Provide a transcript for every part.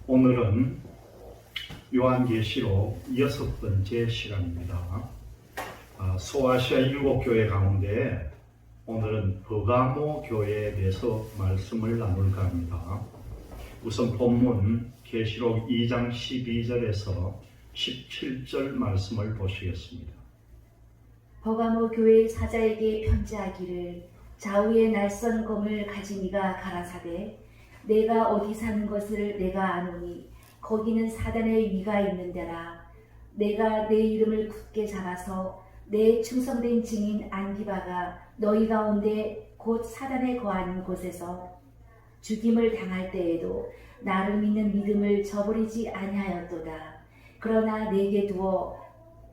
오늘은 요한계시록 6번째 시간입니다. 소아시아 7교회 가운데 오늘은 버가모 교회에 대해서 말씀을 나눌까 합니다. 우선 본문 계시록 2장 12절에서 17절 말씀을 보시겠습니다. 버가모 교회 사자에게 편지하기를 좌우에 낯선 검을 가진 이가 가라사대 내가 어디 사는 것을 내가 아노니 거기는 사단의 위가 있는 데라. 내가 내 이름을 굳게 잡아서 내 충성된 증인 안디바가 너희 가운데 곧 사단에 거하는 곳에서 죽임을 당할 때에도 나를 믿는 믿음을 저버리지 아니하였도다. 그러나 내게 두어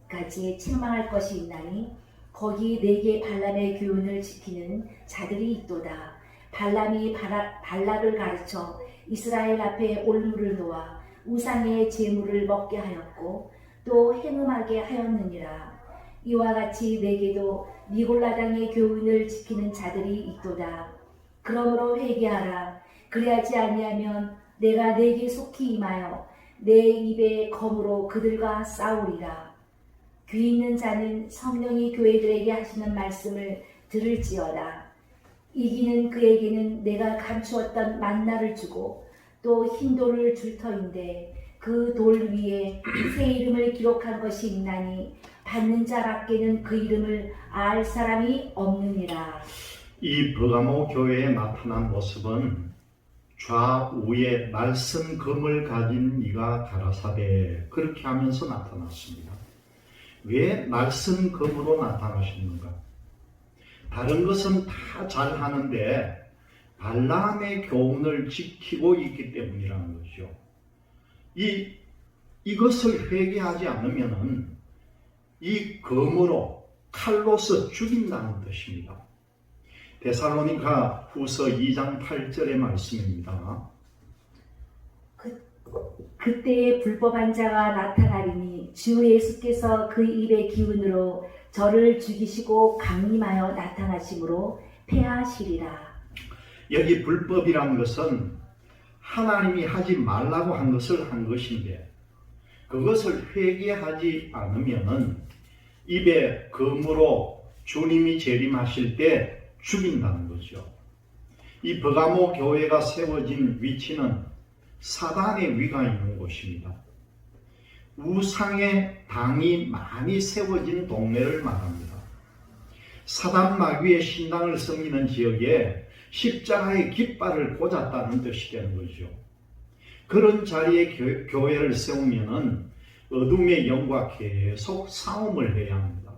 가지 책망할 것이 있나니 거기 내게 발람의 교훈을 지키는 자들이 있도다. 발람이 발락을 가르쳐 이스라엘 앞에 올무를 놓아 우상의 제물을 먹게 하였고 또 행음하게 하였느니라. 이와 같이 내게도 니골라당의 교훈을 지키는 자들이 있도다. 그러므로 회개하라. 그리하지 아니하면 내가 내게 속히 임하여 내 입의 검으로 그들과 싸우리라. 귀 있는 자는 성령이 교회들에게 하시는 말씀을 들을지어다. 이기는 그에게는 내가 감추었던 만나를 주고 또 흰 돌을 줄 터인데 그 돌 위에 새 이름을 기록한 것이 있나니 받는 자밖에는 그 이름을 알 사람이 없느니라. 이 버가모 교회에 나타난 모습은 좌우에 낯선 검을 가진 이가 가라사대 그렇게 하면서 나타났습니다. 왜 낯선 검으로 나타나셨는가? 다른 것은 다 잘하는데 발람의 교훈을 지키고 있기 때문이라는 거죠. 이것을 회개하지 않으면 이 검으로 칼로서 죽인다는 뜻입니다. 데살로니가 후서 2장 8절의 말씀입니다. 그때에 불법한 자가 나타나리니 주 예수께서 그 입의 기운으로 저를 죽이시고 강림하여 나타나심으로 패하시리라. 여기 불법이란 것은 하나님이 하지 말라고 한 것을 한 것인데 그것을 회개하지 않으면은 입에 검으로 주님이 재림하실 때 죽인다는 거죠. 이 버가모 교회가 세워진 위치는 사단의 위가 있는 곳입니다. 우상의 당이 많이 세워진 동네를 말합니다. 사단 마귀의 신당을 섬기는 지역에 십자가의 깃발을 꽂았다는 뜻이 되는 거죠. 그런 자리에 교회를 세우면은 어둠의 영과 계속 싸움을 해야 합니다.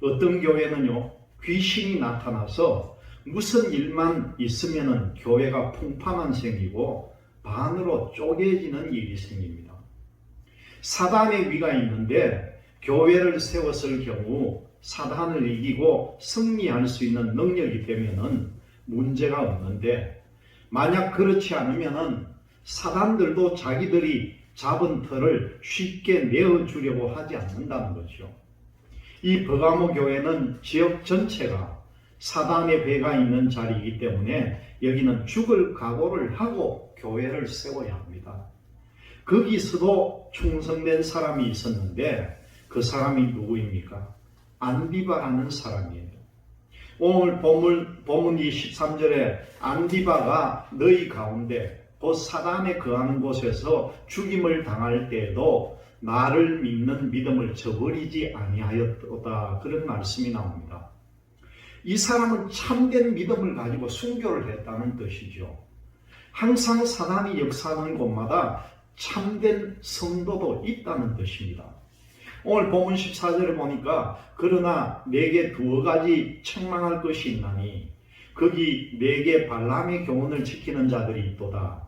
어떤 교회는요, 귀신이 나타나서 무슨 일만 있으면은 교회가 풍파만 생기고 반으로 쪼개지는 일이 생깁니다. 사단의 위가 있는데 교회를 세웠을 경우 사단을 이기고 승리할 수 있는 능력이 되면은 문제가 없는데 만약 그렇지 않으면은 사단들도 자기들이 잡은 털을 쉽게 내어주려고 하지 않는다는 거죠. 이 버가모 교회는 지역 전체가 사단의 배가 있는 자리이기 때문에 여기는 죽을 각오를 하고 교회를 세워야 합니다. 거기서도 충성된 사람이 있었는데 그 사람이 누구입니까? 안디바라는 사람이에요. 오늘 본문 23절에 안디바가 너희 가운데 곧 사단에 거하는 곳에서 죽임을 당할 때에도 나를 믿는 믿음을 저버리지 아니하였도다 그런 말씀이 나옵니다. 이 사람은 참된 믿음을 가지고 순교를 했다는 뜻이죠. 항상 사단이 역사하는 곳마다 참된 성도도 있다는 뜻입니다. 오늘 본문 14절에 보니까 그러나 내게 두어 가지 책망할 것이 있나니 거기 내게 발람의 교훈을 지키는 자들이 있도다.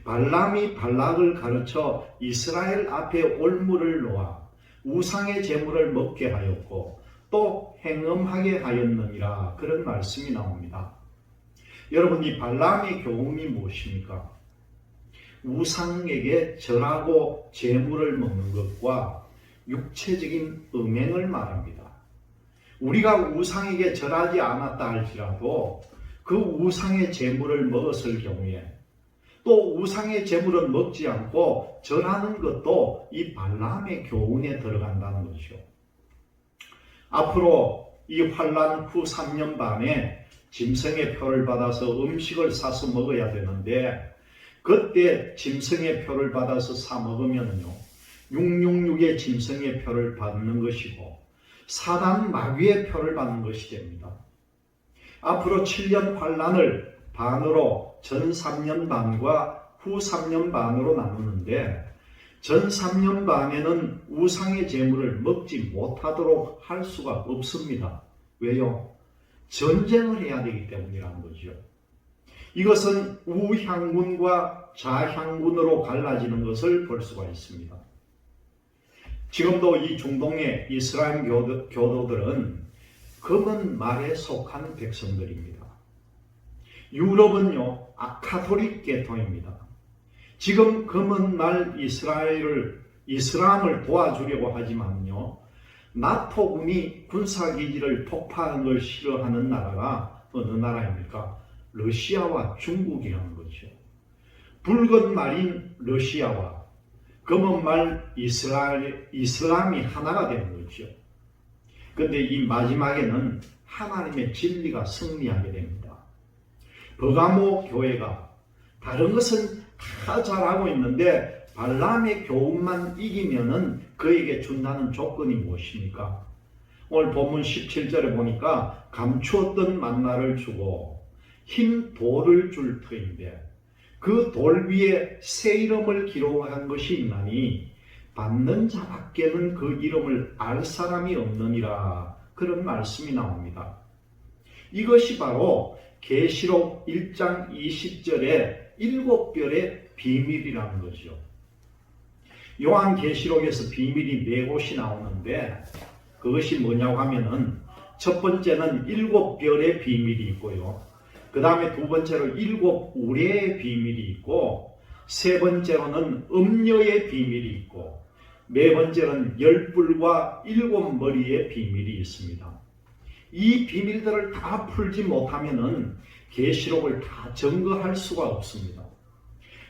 발람이 발락을 가르쳐 이스라엘 앞에 올무를 놓아 우상의 제물을 먹게 하였고 또 행음하게 하였느니라 그런 말씀이 나옵니다. 여러분, 이 발람의 교훈이 무엇입니까? 우상에게 절하고 제물을 먹는 것과 육체적인 음행을 말합니다. 우리가 우상에게 절하지 않았다 할지라도 그 우상의 제물을 먹었을 경우에 또 우상의 제물은 먹지 않고 절하는 것도 이 발람의 교훈에 들어간다는 것이죠. 앞으로 이 환란 후 3년 반에 짐승의 표를 받아서 음식을 사서 먹어야 되는데, 그때 짐승의 표를 받아서 사 먹으면요 666의 짐승의 표를 받는 것이고 사단 마귀의 표를 받는 것이 됩니다. 앞으로 7년 환란을 반으로 전 3년 반과 후 3년 반으로 나누는데, 전 3년 반에는 우상의 제물을 먹지 못하도록 할 수가 없습니다. 왜요? 전쟁을 해야 되기 때문이라는 거죠. 이것은 우향군과 좌향군으로 갈라지는 것을 볼 수가 있습니다. 지금도 이 중동의 이스라엘 교도들은 검은 말에 속한 백성들입니다. 유럽은요 카톨릭 계통입니다. 지금 검은 말 이슬람을 도와주려고 하지만요 나토군이 군사기지를 폭파하는 걸 싫어하는 나라가 어느 나라입니까? 러시아와 중국이라는 거죠. 붉은 말인 러시아와 검은 말 이슬람이 하나가 되는 거죠. 그런데 이 마지막에는 하나님의 진리가 승리하게 됩니다. 버가모 교회가 다른 것은 다 잘하고 있는데 발람의 교훈만 이기면은 그에게 준다는 조건이 무엇입니까? 오늘 본문 17절에 보니까 감추었던 만나를 주고 흰 돌을 줄 터인데 그 돌 위에 새 이름을 기록한 것이 있나니 받는 자밖에는 그 이름을 알 사람이 없느니라. 그런 말씀이 나옵니다. 이것이 바로 계시록 1장 20절에 7별의 비밀이라는 거죠. 요한계시록에서 비밀이 4곳이 나오는데 그것이 뭐냐고 하면은 첫 번째는 7별의 비밀이 있고요. 그 다음에 두 번째로 7우레의 비밀이 있고, 세 번째로는 음녀의 비밀이 있고, 네 번째는 10뿔과 7머리의 비밀이 있습니다. 이 비밀들을 다 풀지 못하면은 계시록을 다 증거할 수가 없습니다.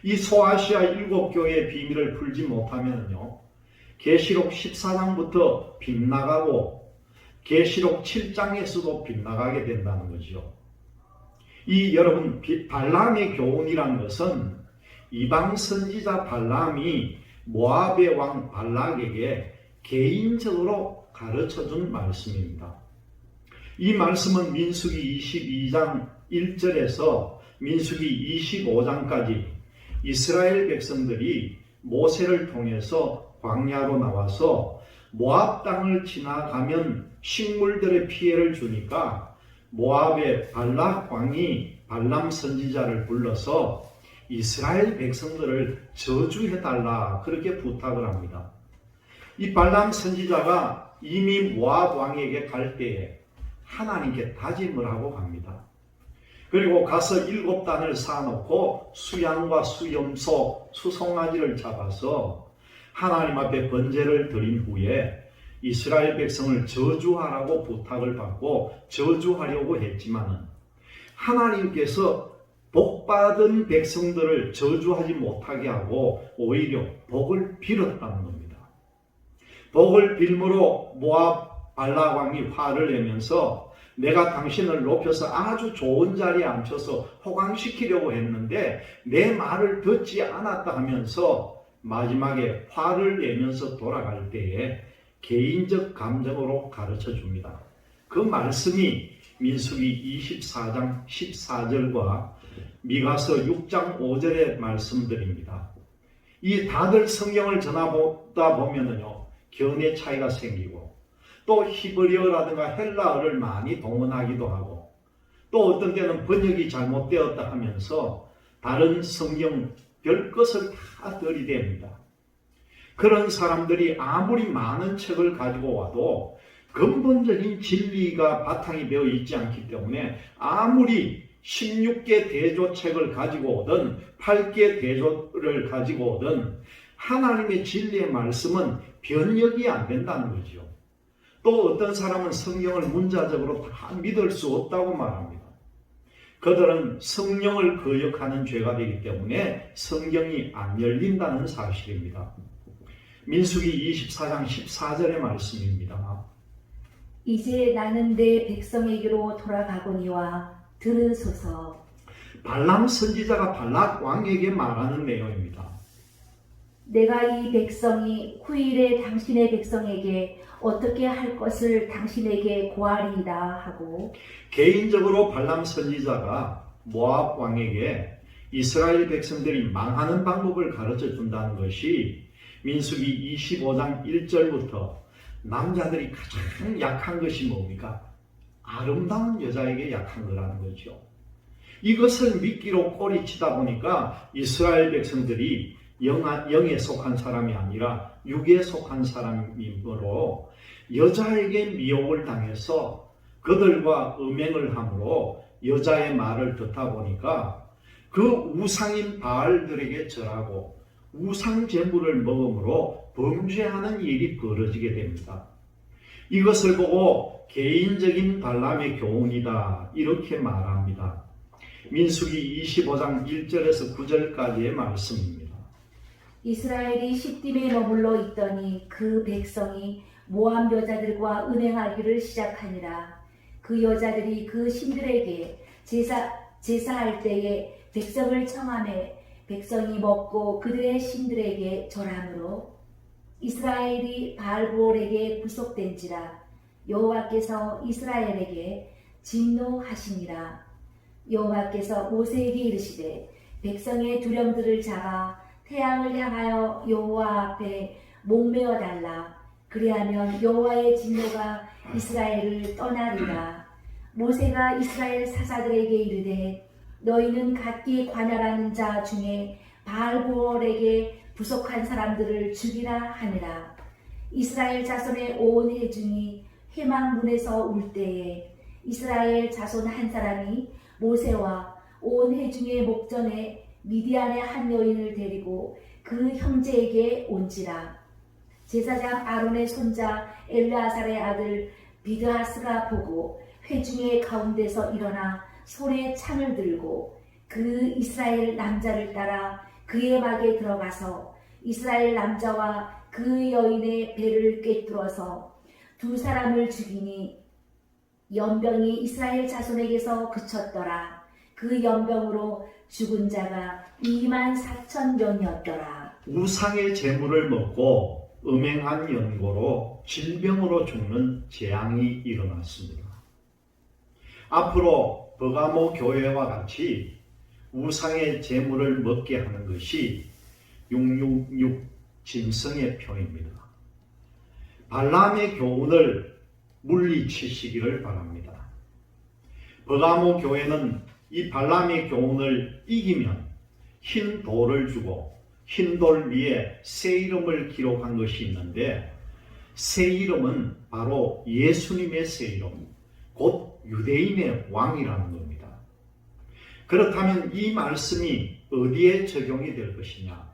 이 소아시아 7교회의 비밀을 풀지 못하면요 계시록 14장부터 빗나가고 계시록 7장에서도 빗나가게 된다는 거죠. 이 여러분 발람의 교훈이라는 것은 이방 선지자 발람이 모압의 왕 발락에게 개인적으로 가르쳐준 말씀입니다. 이 말씀은 민수기 22장 1절에서 민수기 25장까지 이스라엘 백성들이 모세를 통해서 광야로 나와서 모압 땅을 지나가면 식물들의 피해를 주니까 모압의 발락 왕이 발람 선지자를 불러서 이스라엘 백성들을 저주해달라 그렇게 부탁을 합니다. 이 발람 선지자가 이미 모압 왕에게 갈 때에 하나님께 다짐을 하고 갑니다. 그리고 가서 7단을 쌓아놓고 수양과 수염소, 수송아지를 잡아서 하나님 앞에 번제를 드린 후에 이스라엘 백성을 저주하라고 부탁을 받고 저주하려고 했지만은 하나님께서 복받은 백성들을 저주하지 못하게 하고 오히려 복을 빌었다는 겁니다. 복을 빌므로 모압 발락 왕이 화를 내면서 내가 당신을 높여서 아주 좋은 자리에 앉혀서 호강시키려고 했는데 내 말을 듣지 않았다 하면서 마지막에 화를 내면서 돌아갈 때에 개인적 감정으로 가르쳐 줍니다. 그 말씀이 민수기 24장 14절과 미가서 6장 5절의 말씀들입니다. 이 다들 성경을 전하다 보면은요 견해 차이가 생기고 또 히브리어라든가 헬라어를 많이 동원하기도 하고 또 어떤 때는 번역이 잘못되었다 하면서 다른 성경 별것을 다 들이댑니다. 그런 사람들이 아무리 많은 책을 가지고 와도 근본적인 진리가 바탕이 되어 있지 않기 때문에 아무리 16개 대조책을 가지고 오든 8개 대조를 가지고 오든 하나님의 진리의 말씀은 변역이 안 된다는 거죠. 또 어떤 사람은 성경을 문자적으로 다 믿을 수 없다고 말합니다. 그들은 성령을 거역하는 죄가 되기 때문에 성경이 안 열린다는 사실입니다. 민수기 24장 14절의 말씀입니다. 이제 나는 내 백성에게로 돌아가거니와 들으소서. 발람 선지자가 발락 왕에게 말하는 내용입니다. 내가 이 백성이 후일에 당신의 백성에게 어떻게 할 것을 당신에게 고하리이다 하고, 개인적으로 발람 선지자가 모압 왕에게 이스라엘 백성들이 망하는 방법을 가르쳐 준다는 것이 민수기 25장 1절부터 남자들이 가장 약한 것이 뭡니까? 아름다운 여자에게 약한 거라는 거죠. 이것을 미끼로 꼬리치다 보니까 이스라엘 백성들이 영에 속한 사람이 아니라 육에 속한 사람이므로 여자에게 미혹을 당해서 그들과 음행을 함으로 여자의 말을 듣다 보니까 그 우상인 바알들에게 절하고 우상 제물을 먹음으로 범죄하는 일이 벌어지게 됩니다. 이것을 보고 개인적인 발람의 교훈이다 이렇게 말합니다. 민수기 25장 1절에서 9절까지의 말씀입니다. 이스라엘이 시딤에 머물러 있더니 그 백성이 모압 여자들과 음행하기를 시작하니라. 그 여자들이 그 신들에게 제사할 때에 백성을 청하매 백성이 먹고 그들의 신들에게 절하므로 이스라엘이 바알보올에게 구속된지라. 여호와께서 이스라엘에게 진노하시니라. 여호와께서 모세에게 이르시되 백성의 두령들을 잡아 태양을 향하여 여호와 앞에 목매어 달라. 그리하면 여호와의 진노가 이스라엘을 떠나리라. 모세가 이스라엘 사사들에게 이르되 너희는 각기 관할하는 자 중에 바알보올에게 부속한 사람들을 죽이라 하니라. 이스라엘 자손의 온 회중이 회막문에서 울 때에 이스라엘 자손 한 사람이 모세와 온 회중의 목전에 미디안의 한 여인을 데리고 그 형제에게 온지라. 제사장 아론의 손자 엘르아살의 아들 비드하스가 보고 회중의 가운데서 일어나 손에 창을 들고 그 이스라엘 남자를 따라 그의 막에 들어가서 이스라엘 남자와 그 여인의 배를 꿰뚫어서 두 사람을 죽이니 연병이 이스라엘 자손에게서 그쳤더라. 그 연병으로 죽은 자가 24,000명이었더라. 우상의 재물을 먹고 음행한 연고로 질병으로 죽는 재앙이 일어났습니다. 앞으로 버가모 교회와 같이 우상의 재물을 먹게 하는 것이 666 짐승의 표입니다. 발람의 교훈을 물리치시기를 바랍니다. 버가모 교회는 이 발람의 교훈을 이기면 흰 돌을 주고 흰 돌 위에 새 이름을 기록한 것이 있는데, 새 이름은 바로 예수님의 새 이름, 곧 유대인의 왕이라는 겁니다. 그렇다면 이 말씀이 어디에 적용이 될 것이냐?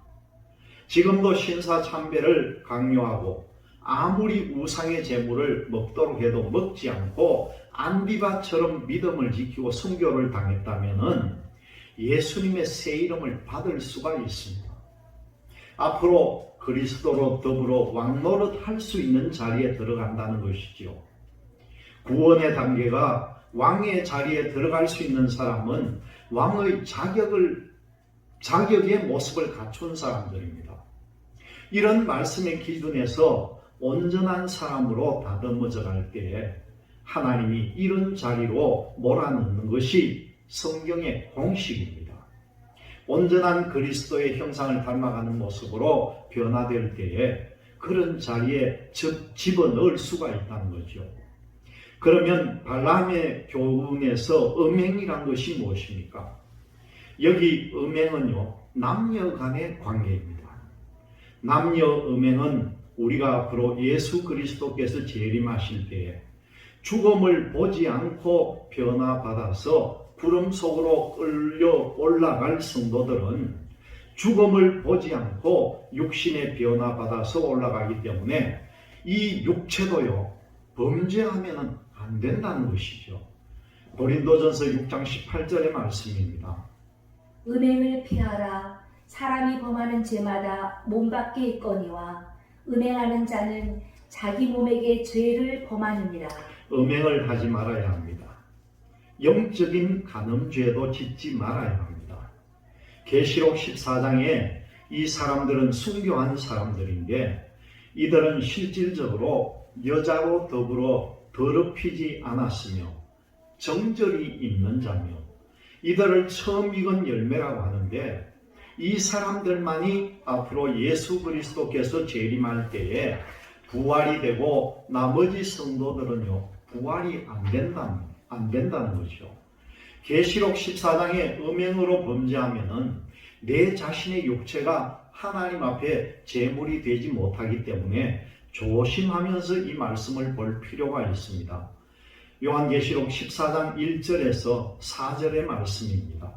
지금도 신사참배를 강요하고 아무리 우상의 제물을 먹도록 해도 먹지 않고 안디바처럼 믿음을 지키고 순교를 당했다면 예수님의 새 이름을 받을 수가 있습니다. 앞으로 그리스도로 더불어 왕노릇 할 수 있는 자리에 들어간다는 것이지요. 구원의 단계가 왕의 자리에 들어갈 수 있는 사람은 왕의 자격의 모습을 갖춘 사람들입니다. 이런 말씀의 기준에서 온전한 사람으로 다듬어져 갈 때에 하나님이 이런 자리로 몰아넣는 것이 성경의 공식입니다. 온전한 그리스도의 형상을 닮아가는 모습으로 변화될 때에 그런 자리에 집어넣을 수가 있다는 거죠. 그러면 발람의 교훈에서 음행이란 것이 무엇입니까? 여기 음행은요, 남녀 간의 관계입니다. 남녀 음행은 우리가 앞으로 예수 그리스도께서 재림하실 때에 죽음을 보지 않고 변화받아서 구름 속으로 끌려 올라갈 성도들은 죽음을 보지 않고 육신의 변화받아서 올라가기 때문에 이 육체도요, 범죄하면 안 된다는 것이죠. 고린도전서 6장 18절의 말씀입니다. 음행을 피하라. 사람이 범하는 죄마다 몸 밖에 있거니와 음행하는 자는 자기 몸에게 죄를 범하느니라. 음행을 하지 말아야 합니다. 영적인 간음죄도 짓지 말아야 합니다. 계시록 14장에 이 사람들은 순교한 사람들인데 이들은 실질적으로 여자로 더불어 더럽히지 않았으며 정절이 있는 자며 이들을 처음 익은 열매라고 하는데 이 사람들만이 앞으로 예수 그리스도께서 재림할 때에 부활이 되고 나머지 성도들은요 부활이 안 된다는 거죠. 계시록 14장에 음행으로 범죄하면은 내 자신의 육체가 하나님 앞에 제물이 되지 못하기 때문에 조심하면서 이 말씀을 볼 필요가 있습니다. 요한계시록 14장 1절에서 4절의 말씀입니다.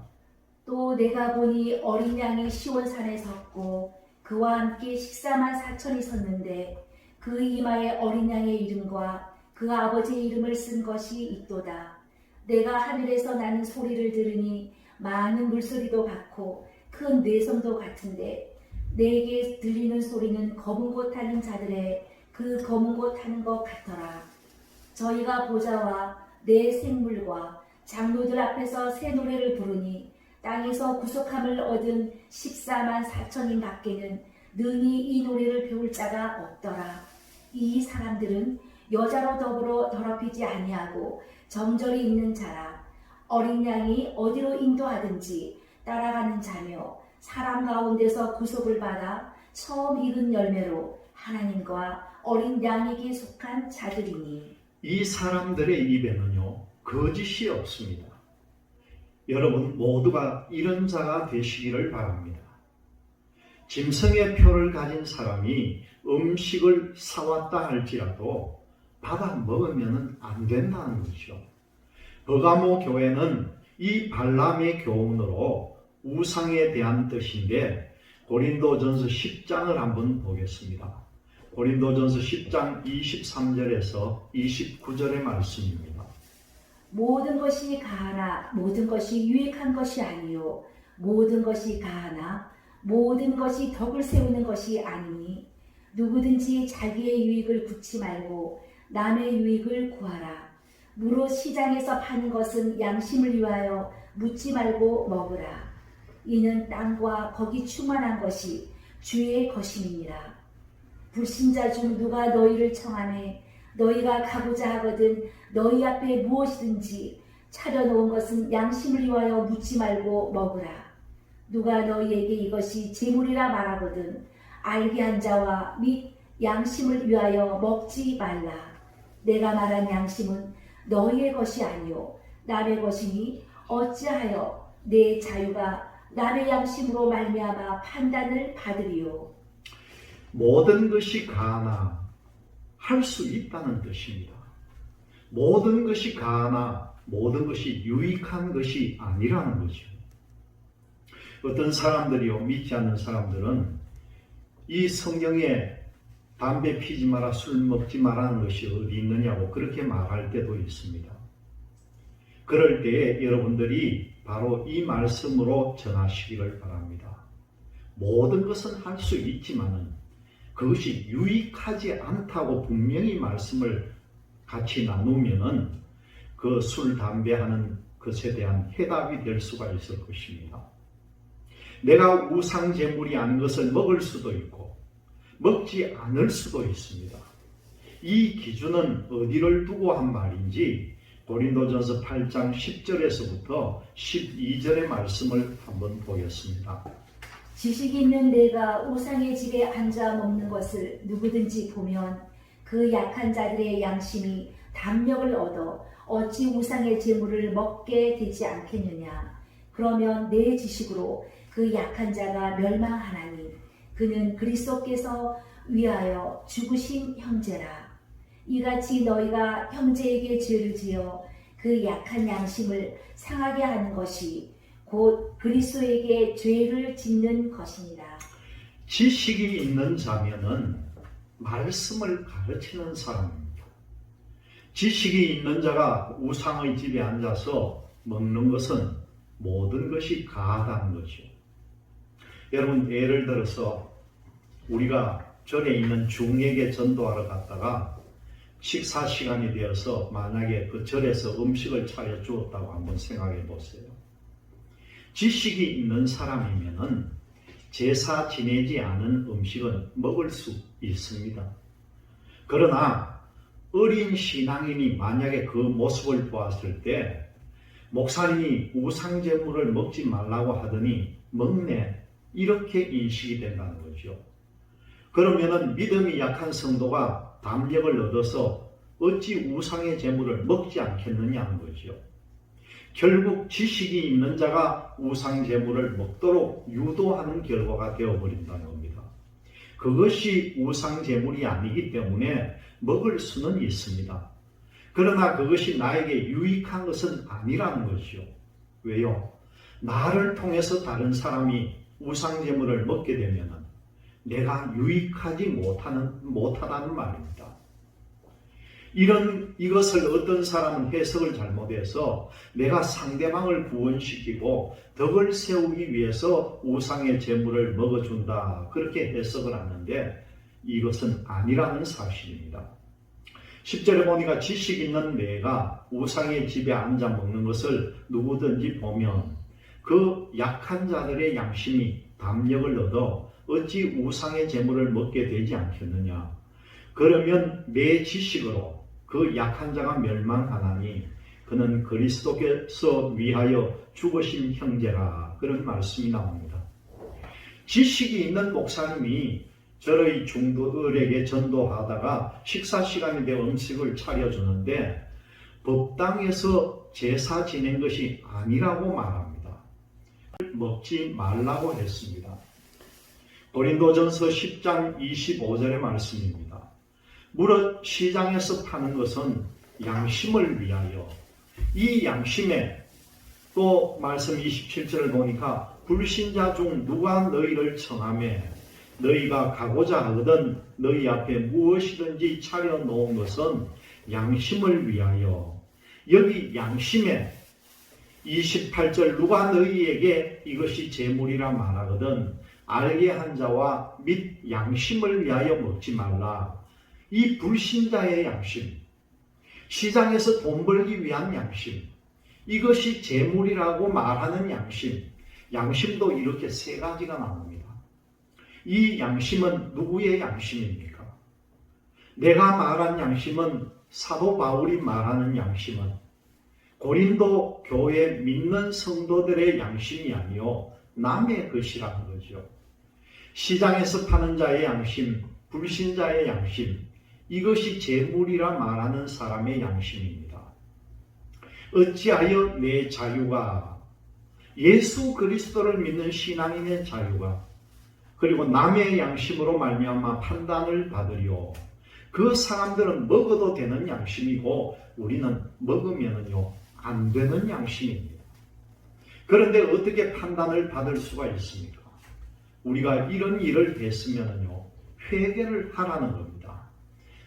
또 내가 보니 어린 양이 시온산에 섰고 그와 함께 14만 4천이 섰는데 그 이마에 어린 양의 이름과 그 아버지의 이름을 쓴 것이 있도다. 내가 하늘에서 나는 소리를 들으니 많은 물소리도 같고 큰 뇌성도 같은데 내게 들리는 소리는 검은 곳 타는 자들의 그 검은 곳 타는 것 같더라. 저희가 보좌와 내 생물과 장로들 앞에서 새 노래를 부르니 땅에서 구속함을 얻은 14만 4천인 밖에는 능히 이 노래를 배울 자가 없더라. 이 사람들은 여자로 더불어 더럽히지 아니하고 정절이 있는 자라. 어린 양이 어디로 인도하든지 따라가는 자며 사람 가운데서 구속을 받아 처음 익은 열매로 하나님과 어린 양에게 속한 자들이니. 이 사람들의 입에는요 거짓이 없습니다. 여러분 모두가 이런 자가 되시기를 바랍니다. 짐승의 표를 가진 사람이 음식을 사왔다 할지라도 받아 먹으면 안 된다는 거죠. 버가모 교회는 이 발람의 교훈으로 우상에 대한 뜻인데 고린도전서 10장을 한번 보겠습니다. 고린도전서 10장 23절에서 29절의 말씀입니다. 모든 것이 가하나 모든 것이 유익한 것이 아니요 모든 것이 가하나 모든 것이 덕을 세우는 것이 아니니 누구든지 자기의 유익을 굽지 말고 남의 유익을 구하라. 무릇 시장에서 파는 것은 양심을 위하여 묻지 말고 먹으라. 이는 땅과 거기 충만한 것이 주의 것임이니라. 불신자 중 누가 너희를 청하매 너희가 가고자 하거든 너희 앞에 무엇이든지 차려놓은 것은 양심을 위하여 묻지 말고 먹으라. 누가 너희에게 이것이 제물이라 말하거든 알게 한 자와 및 양심을 위하여 먹지 말라. 내가 말한 양심은 너희의 것이 아니요 남의 것이니 어찌하여 내 자유가 남의 양심으로 말미암아 판단을 받으리요. 모든 것이 가하나 할 수 있다는 뜻입니다. 모든 것이 가하나 모든 것이 유익한 것이 아니라는 거죠. 어떤 사람들이요 믿지 않는 사람들은 이 성경에 담배 피지 마라 술 먹지 마라는 것이 어디 있느냐고 그렇게 말할 때도 있습니다. 그럴 때에 여러분들이 바로 이 말씀으로 전하시기를 바랍니다. 모든 것은 할 수 있지만은 그것이 유익하지 않다고 분명히 말씀을 같이 나누면은 그 술, 담배 하는 것에 대한 해답이 될 수가 있을 것입니다. 내가 우상 제물이 아닌 것을 먹을 수도 있고 먹지 않을 수도 있습니다. 이 기준은 어디를 두고 한 말인지 고린도전서 8장 10절에서부터 12절의 말씀을 한번 보겠습니다. 지식 있는 내가 우상의 집에 앉아 먹는 것을 누구든지 보면 그 약한 자들의 양심이 담력을 얻어 어찌 우상의 제물을 먹게 되지 않겠느냐. 그러면 내 지식으로 그 약한 자가 멸망하나니 그는 그리스도께서 위하여 죽으신 형제라. 이같이 너희가 형제에게 죄를 지어 그 약한 양심을 상하게 하는 것이 곧 그리스도에게 죄를 짓는 것이니라. 지식이 있는 자면은 말씀을 가르치는 사람입니다. 지식이 있는 자가 우상의 집에 앉아서 먹는 것은 모든 것이 가하다는 것이요. 여러분, 예를 들어서 우리가 절에 있는 중에게 전도하러 갔다가 식사 시간이 되어서 만약에 그 절에서 음식을 차려 주었다고 한번 생각해 보세요. 지식이 있는 사람이면은 제사 지내지 않은 음식은 먹을 수 있습니다. 그러나 어린 신앙인이 만약에 그 모습을 보았을 때 목사님이 우상제물을 먹지 말라고 하더니 먹네, 이렇게 인식이 된다는 거죠. 그러면은 믿음이 약한 성도가 담력을 얻어서 어찌 우상의 제물을 먹지 않겠느냐는 거죠. 결국 지식이 있는 자가 우상 제물을 먹도록 유도하는 결과가 되어버린다는 겁니다. 그것이 우상 제물이 아니기 때문에 먹을 수는 있습니다. 그러나 그것이 나에게 유익한 것은 아니라는 것이요. 왜요? 나를 통해서 다른 사람이 우상 제물을 먹게 되면 내가 유익하지 못하다는 말입니다. 이것을 어떤 사람은 해석을 잘못해서 내가 상대방을 구원시키고 덕을 세우기 위해서 우상의 제물을 먹어준다, 그렇게 해석을 하는데 이것은 아니라는 사실입니다. 10절에 보니까 지식 있는 내가 우상의 집에 앉아 먹는 것을 누구든지 보면 그 약한 자들의 양심이 담력을 얻어 어찌 우상의 제물을 먹게 되지 않겠느냐. 그러면 내 지식으로 그 약한 자가 멸망하나니 그는 그리스도께서 위하여 죽으신 형제라, 그런 말씀이 나옵니다. 지식이 있는 목사님이 저의 중도들에게 전도하다가 식사 시간이 되어 음식을 차려주는데 법당에서 제사 지낸 것이 아니라고 말합니다. 먹지 말라고 했습니다. 고린도전서 10장 25절의 말씀입니다. 무릇 시장에서 파는 것은 양심을 위하여, 이 양심에 또 말씀 27절을 보니까 불신자 중 누가 너희를 청하매 너희가 가고자 하거든 너희 앞에 무엇이든지 차려놓은 것은 양심을 위하여. 여기 양심에 28절 누가 너희에게 이것이 제물이라 말하거든 알게 한 자와 및 양심을 위하여 먹지 말라. 이 불신자의 양심, 시장에서 돈 벌기 위한 양심, 이것이 제물이라고 말하는 양심, 양심도 이렇게 세 가지가 나옵니다. 이 양심은 누구의 양심입니까? 내가 말한 양심은, 사도 바울이 말하는 양심은 고린도 교회 믿는 성도들의 양심이 아니요 남의 것이라는 거죠. 시장에서 파는 자의 양심, 불신자의 양심, 이것이 제물이라 말하는 사람의 양심입니다. 어찌하여 내 자유가, 예수 그리스도를 믿는 신앙인의 자유가, 그리고 남의 양심으로 말미암아 판단을 받으리요. 그 사람들은 먹어도 되는 양심이고 우리는 먹으면요 안 되는 양심입니다. 그런데 어떻게 판단을 받을 수가 있습니까? 우리가 이런 일을 했으면요 회개를 하라는 겁니다.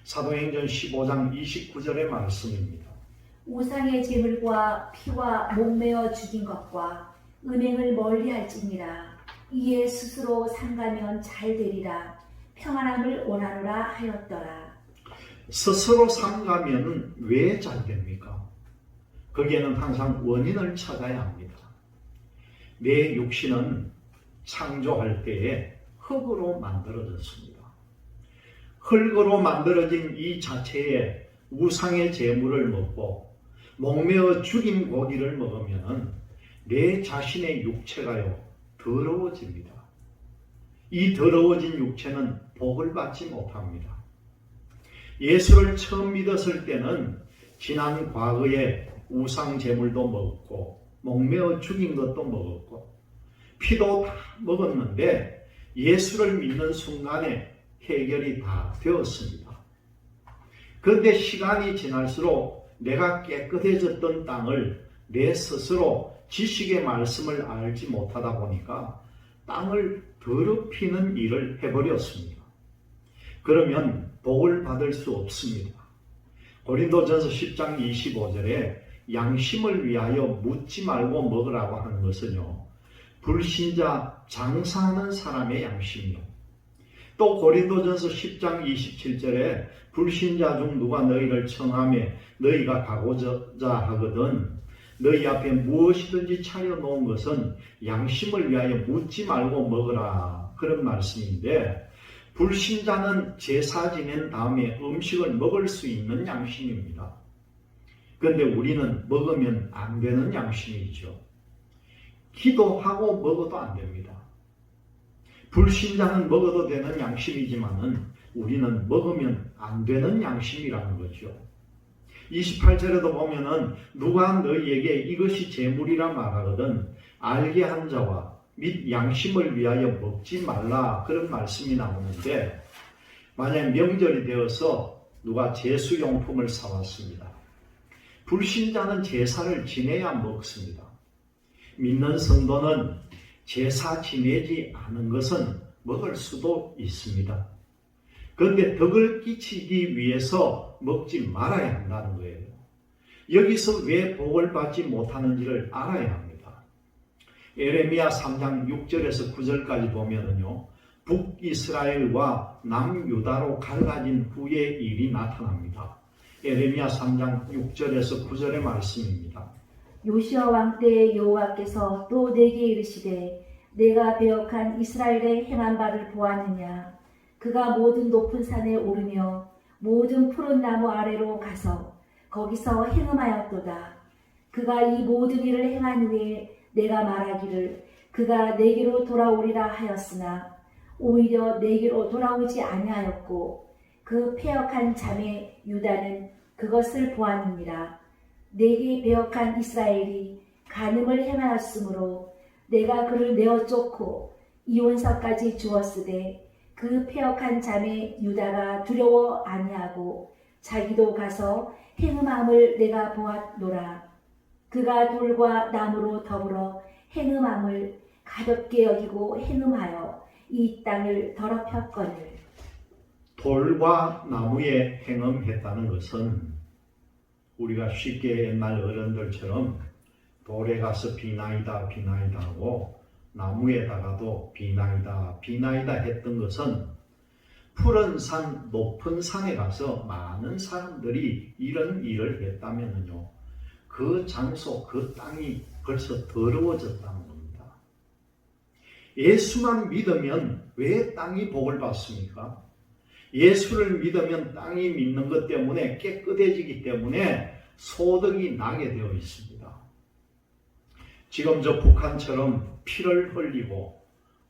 사도행전 15장 29절의 말씀입니다. 우상의 제물과 피와 목매어 죽인 것과 음행을 멀리할지니라. 이에 스스로 삼가면 잘 되리라. 평안함을 원하노라 하였더라. 스스로 삼가면 왜 잘 됩니까? 거기에는 항상 원인을 찾아야 합니다. 내 육신은 창조할 때에 흙으로 만들어졌습니다. 흙으로 만들어진 이 자체에 우상의 제물을 먹고 목매어 죽인 고기를 먹으면 내 자신의 육체가요 더러워집니다. 이 더러워진 육체는 복을 받지 못합니다. 예수를 처음 믿었을 때는 지난 과거에 우상 제물도 먹었고 목매어 죽인 것도 먹었고 피도 다 먹었는데 예수를 믿는 순간에 해결이 다 되었습니다. 그런데 시간이 지날수록 내가 깨끗해졌던 땅을 내 스스로 지식의 말씀을 알지 못하다 보니까 땅을 더럽히는 일을 해버렸습니다. 그러면 복을 받을 수 없습니다. 고린도전서 10장 25절에 양심을 위하여 묻지 말고 먹으라고 하는 것은요, 불신자 장사하는 사람의 양심이요. 또 고린도전서 10장 27절에 불신자 중 누가 너희를 청하며 너희가 가고자 하거든 너희 앞에 무엇이든지 차려놓은 것은 양심을 위하여 묻지 말고 먹으라, 그런 말씀인데, 불신자는 제사 지낸 다음에 음식을 먹을 수 있는 양심입니다. 그런데 우리는 먹으면 안 되는 양심이죠. 기도하고 먹어도 안 됩니다. 불신자는 먹어도 되는 양심이지만은 우리는 먹으면 안 되는 양심이라는 거죠. 28절에도 보면은 누가 너희에게 이것이 재물이라 말하거든 알게 한 자와 및 양심을 위하여 먹지 말라, 그런 말씀이 나오는데, 만약 명절이 되어서 누가 제수용품을 사왔습니다. 불신자는 제사를 지내야 먹습니다. 믿는 성도는 제사 지내지 않은 것은 먹을 수도 있습니다. 그런데 덕을 끼치기 위해서 먹지 말아야 한다는 거예요. 여기서 왜 복을 받지 못하는지를 알아야 합니다. 에레미야 3장 6절에서 9절까지 보면은요, 북이스라엘과 남유다로 갈라진 후의 일이 나타납니다. 에레미야 3장 6절에서 9절의 말씀입니다. 요시야 왕 때에 여호와께서 또 내게 이르시되 내가 배역한 이스라엘의 행한 바를 보았느냐. 그가 모든 높은 산에 오르며 모든 푸른 나무 아래로 가서 거기서 행음하였도다. 그가 이 모든 일을 행한 후에 내가 말하기를 그가 내게로 돌아오리라 하였으나 오히려 내게로 돌아오지 아니하였고 그 패역한 자매 유다는 그것을 보았느니라. 내게 배역한 이스라엘이 간음을 행하였으므로 내가 그를 내어 쫓고 이혼서까지 주었으되 그 패역한 자매 유다가 두려워 아니하고 자기도 가서 행음함을 내가 보았노라. 그가 돌과 나무로 더불어 행음함을 가볍게 여기고 행음하여 이 땅을 더럽혔거늘. 돌과 나무에 행음했다는 것은 우리가 쉽게 옛날 어른들처럼 돌에 가서 비나이다 비나이다 하고 나무에다가도 비나이다 비나이다 했던 것은 푸른 산 높은 산에 가서 많은 사람들이 이런 일을 했다면요, 그 장소 그 땅이 벌써 더러워졌다는 겁니다. 예수만 믿으면 왜 땅이 복을 받습니까? 예수를 믿으면 땅이 믿는 것 때문에 깨끗해지기 때문에 소득이 나게 되어 있습니다. 지금 저 북한처럼 피를 흘리고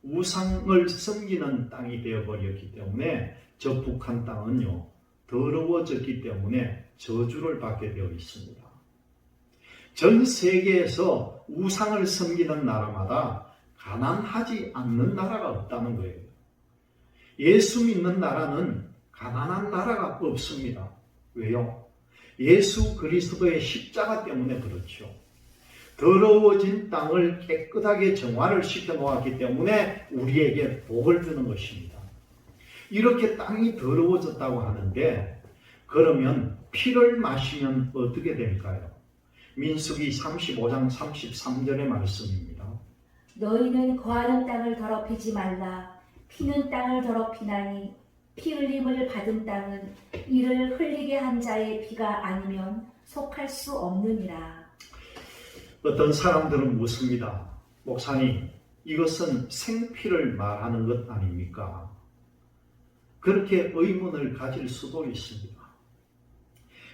우상을 섬기는 땅이 되어버렸기 때문에 저 북한 땅은요, 더러워졌기 때문에 저주를 받게 되어 있습니다. 전 세계에서 우상을 섬기는 나라마다 가난하지 않는 나라가 없다는 거예요. 예수 믿는 나라는 가난한 나라가 없습니다. 왜요? 예수 그리스도의 십자가 때문에 그렇죠. 더러워진 땅을 깨끗하게 정화를 시켜 놓았기 때문에 우리에게 복을 주는 것입니다. 이렇게 땅이 더러워졌다고 하는데, 그러면 피를 마시면 어떻게 될까요? 민수기 35장 33절의 말씀입니다. 너희는 거하는 땅을 더럽히지 말라. 피는 땅을 더럽히나니 피 흘림을 받은 땅은 이를 흘리게 한 자의 피가 아니면 속할 수 없느니라. 어떤 사람들은 묻습니다. 목사님, 이것은 생피를 말하는 것 아닙니까? 그렇게 의문을 가질 수도 있습니다.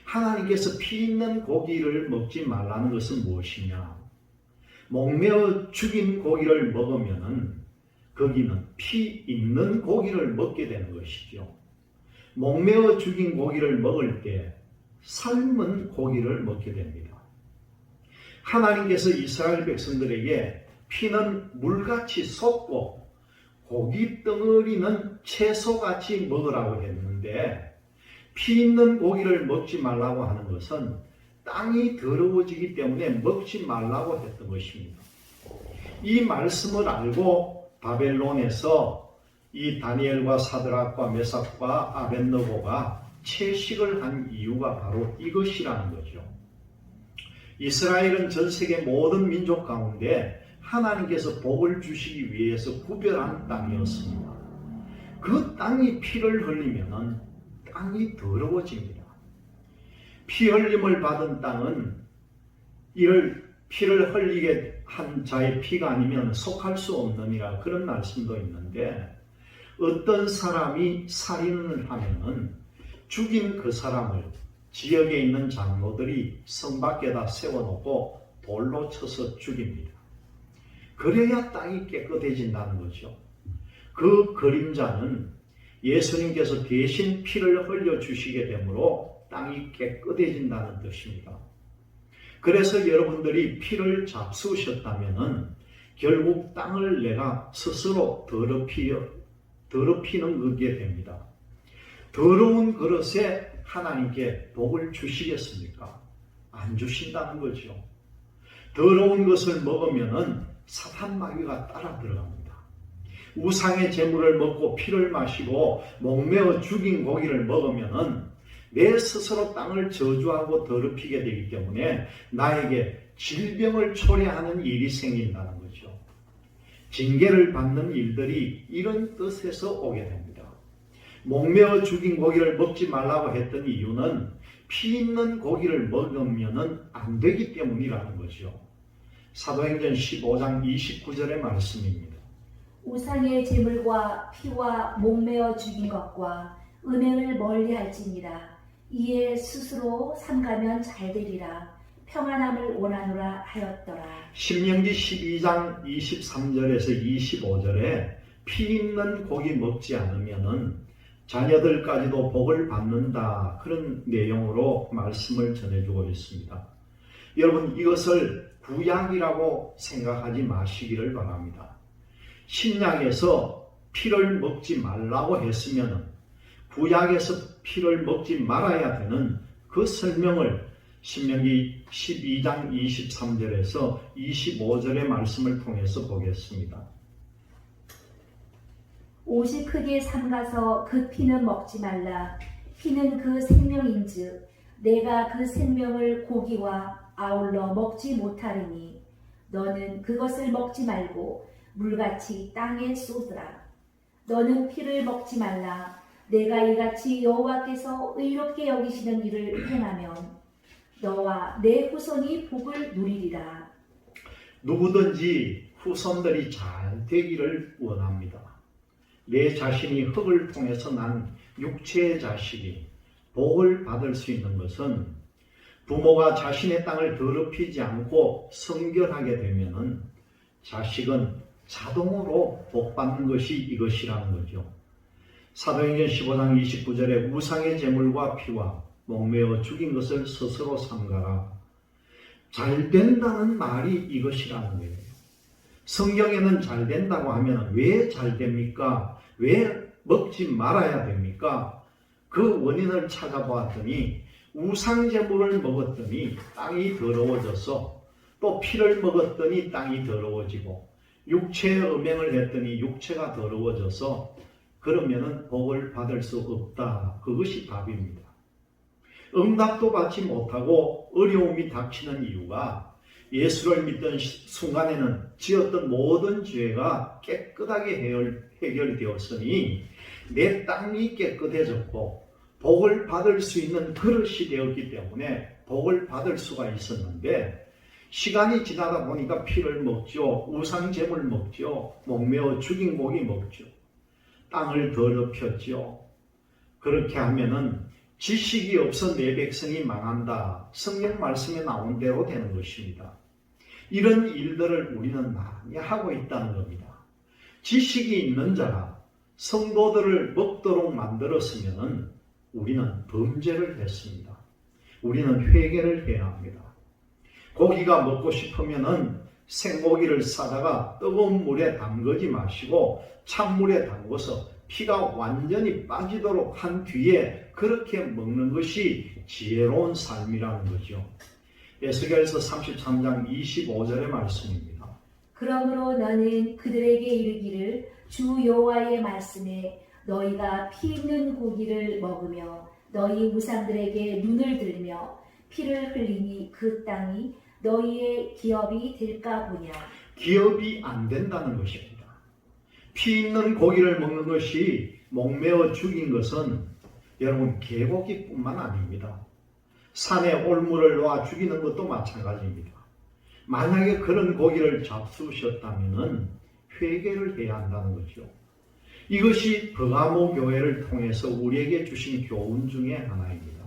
하나님께서 피 있는 고기를 먹지 말라는 것은 무엇이냐? 목매어 죽인 고기를 먹으면 거기는 피 있는 고기를 먹게 되는 것이죠. 목매어 죽인 고기를 먹을 때 삶은 고기를 먹게 됩니다. 하나님께서 이스라엘 백성들에게 피는 물같이 쏟고 고기 덩어리는 채소같이 먹으라고 했는데, 피 있는 고기를 먹지 말라고 하는 것은 땅이 더러워지기 때문에 먹지 말라고 했던 것입니다. 이 말씀을 알고 바벨론에서 이 다니엘과 사드락과 메삭과 아벳느고가 채식을 한 이유가 바로 이것이라는 거죠. 이스라엘은 전 세계 모든 민족 가운데 하나님께서 복을 주시기 위해서 구별한 땅이었습니다. 그 땅이 피를 흘리면 땅이 더러워집니다. 피 흘림을 받은 땅은 이를 피를 흘리게 한 자의 피가 아니면 속할 수 없느니라, 그런 말씀도 있는데, 어떤 사람이 살인을 하면은 죽인 그 사람을 지역에 있는 장로들이 성 밖에다 세워놓고 돌로 쳐서 죽입니다. 그래야 땅이 깨끗해진다는 거죠. 그 그림자는 예수님께서 대신 피를 흘려주시게 되므로 땅이 깨끗해진다는 뜻입니다. 그래서 여러분들이 피를 잡수셨다면 결국 땅을 내가 스스로 더럽히는 거게 됩니다. 더러운 그릇에 하나님께 복을 주시겠습니까? 안 주신다는 거죠. 더러운 것을 먹으면 사탄 마귀가 따라 들어갑니다. 우상의 제물을 먹고 피를 마시고 목매어 죽인 고기를 먹으면 내 스스로 땅을 저주하고 더럽히게 되기 때문에 나에게 질병을 초래하는 일이 생긴다는 거죠. 징계를 받는 일들이 이런 뜻에서 오게 됩니다. 목매어 죽인 고기를 먹지 말라고 했던 이유는 피 있는 고기를 먹으면 안 되기 때문이라는 거죠. 사도행전 15장 29절의 말씀입니다. 우상의 제물과 피와 목매어 죽인 것과 음행을 멀리할지니라. 이에 스스로 삼가면 잘되리라. 평안함을 원하노라 하였더라. 신명기 12장 23절에서 25절에 피 있는 고기 먹지 않으면 자녀들까지도 복을 받는다, 그런 내용으로 말씀을 전해주고 있습니다. 여러분, 이것을 구약이라고 생각하지 마시기를 바랍니다. 신약에서 피를 먹지 말라고 했으면 구약에서 피를 먹지 말아야 되는 그 설명을 신명기 12장 23절에서 25절의 말씀을 통해서 보겠습니다. 옷이 크게 삼가서 그 피는 먹지 말라. 피는 그 생명인즉 내가 그 생명을 고기와 아울러 먹지 못하리니 너는 그것을 먹지 말고 물같이 땅에 쏟으라. 너는 피를 먹지 말라. 내가 이같이 여호와께서 의롭게 여기시는 일을 행하면 너와 내 후손이 복을 누리리라. 누구든지 후손들이 잘 되기를 원합니다. 내 자신이 흙을 통해서 난 육체의 자식이 복을 받을 수 있는 것은 부모가 자신의 땅을 더럽히지 않고 성결하게 되면 자식은 자동으로 복받는 것이 이것이라는 거죠. 사도행전 15장 29절에 우상의 제물과 피와 목매어 죽인 것을 스스로 삼가라. 잘 된다는 말이 이것이라는 거예요. 성경에는 잘 된다고 하면 왜 잘 됩니까? 왜 먹지 말아야 됩니까? 그 원인을 찾아보았더니 우상 제물을 먹었더니 땅이 더러워져서, 또 피를 먹었더니 땅이 더러워지고, 육체의 음행을 했더니 육체가 더러워져서 그러면은 복을 받을 수 없다. 그것이 답입니다. 응답도 받지 못하고 어려움이 닥치는 이유가 예수를 믿던 순간에는 지었던 모든 죄가 깨끗하게 해결되었으니 내 땅이 깨끗해졌고 복을 받을 수 있는 그릇이 되었기 때문에 복을 받을 수가 있었는데, 시간이 지나다 보니까 피를 먹죠. 우상 제물 먹죠. 목매어 죽인 고기 먹죠. 땅을 더럽혔죠. 그렇게 하면은 지식이 없어 내 백성이 망한다. 성경 말씀에 나온 대로 되는 것입니다. 이런 일들을 우리는 많이 하고 있다는 겁니다. 지식이 있는 자가 성도들을 먹도록 만들었으면 우리는 범죄를 했습니다. 우리는 회개를 해야 합니다. 고기가 먹고 싶으면은 생고기를 사다가 뜨거운 물에 담그지 마시고 찬물에 담궈서 피가 완전히 빠지도록 한 뒤에 그렇게 먹는 것이 지혜로운 삶이라는 거죠. 에스겔서 33장 25절의 말씀입니다. 그러므로 너는 그들에게 이르기를 주 여호와의 말씀에 너희가 피 있는 고기를 먹으며 너희 우상들에게 눈을 들며 피를 흘리니 그 땅이 너희의 기업이 될까 보냐. 기업이 안 된다는 것입니다. 피 있는 고기를 먹는 것이 목매어 죽인 것은 여러분 개고기뿐만 아닙니다. 산에 올무를 놓아 죽이는 것도 마찬가지입니다. 만약에 그런 고기를 잡수셨다면 회개를 해야 한다는 거죠. 이것이 버가모 교회를 통해서 우리에게 주신 교훈 중에 하나입니다.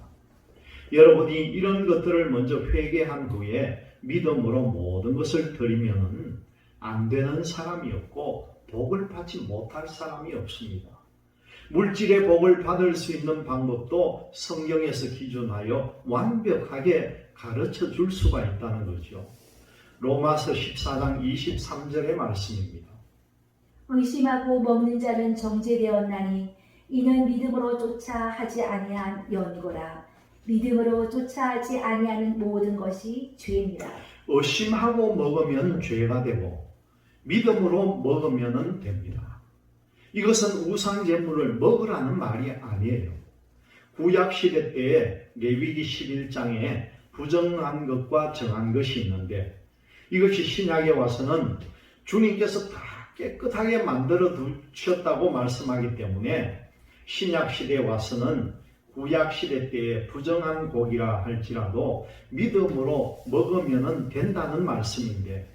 여러분이 이런 것들을 먼저 회개한 후에 믿음으로 모든 것을 드리면 안 되는 사람이 없고 복을 받지 못할 사람이 없습니다. 물질의 복을 받을 수 있는 방법도 성경에서 기준하여 완벽하게 가르쳐 줄 수가 있다는 거죠. 로마서 14장 23절의 말씀입니다. 의심하고 먹는 자는 정죄되었나니 이는 믿음으로 쫓아 하지 아니한 연고라. 믿음으로 쫓아 하지 아니하는 모든 것이 죄입니다. 의심하고 먹으면 죄가 되고 믿음으로 먹으면 됩니다. 이것은 우상 제물을 먹으라는 말이 아니에요. 구약 시대 때에 레위기 11장에 부정한 것과 정한 것이 있는데 이것이 신약에 와서는 주님께서 다 깨끗하게 만들어 두셨다고 말씀하기 때문에 신약 시대에 와서는 구약 시대 때에 부정한 고기라 할지라도 믿음으로 먹으면 된다는 말씀인데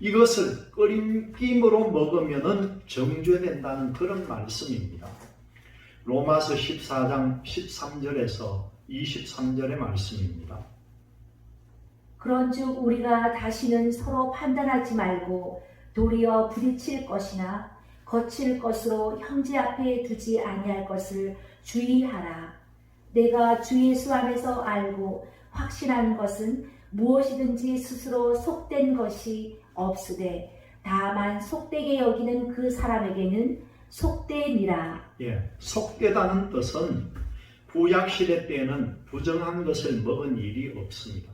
이것을 끓임김으로 먹으면 정죄된다는 그런 말씀입니다. 로마서 14장 13절에서 23절의 말씀입니다. 그런즉 우리가 다시는 서로 판단하지 말고 도리어 부딪힐 것이나 거칠 것으로 형제 앞에 두지 아니할 것을 주의하라. 내가 주 예수 안에서 알고 확신하는 것은 무엇이든지 스스로 속된 것이 없으되 다만 속되게 여기는 그 사람에게는 속됨이라. 속되다는 뜻은 구약 시대 때에는 부정한 것을 먹은 일이 없습니다.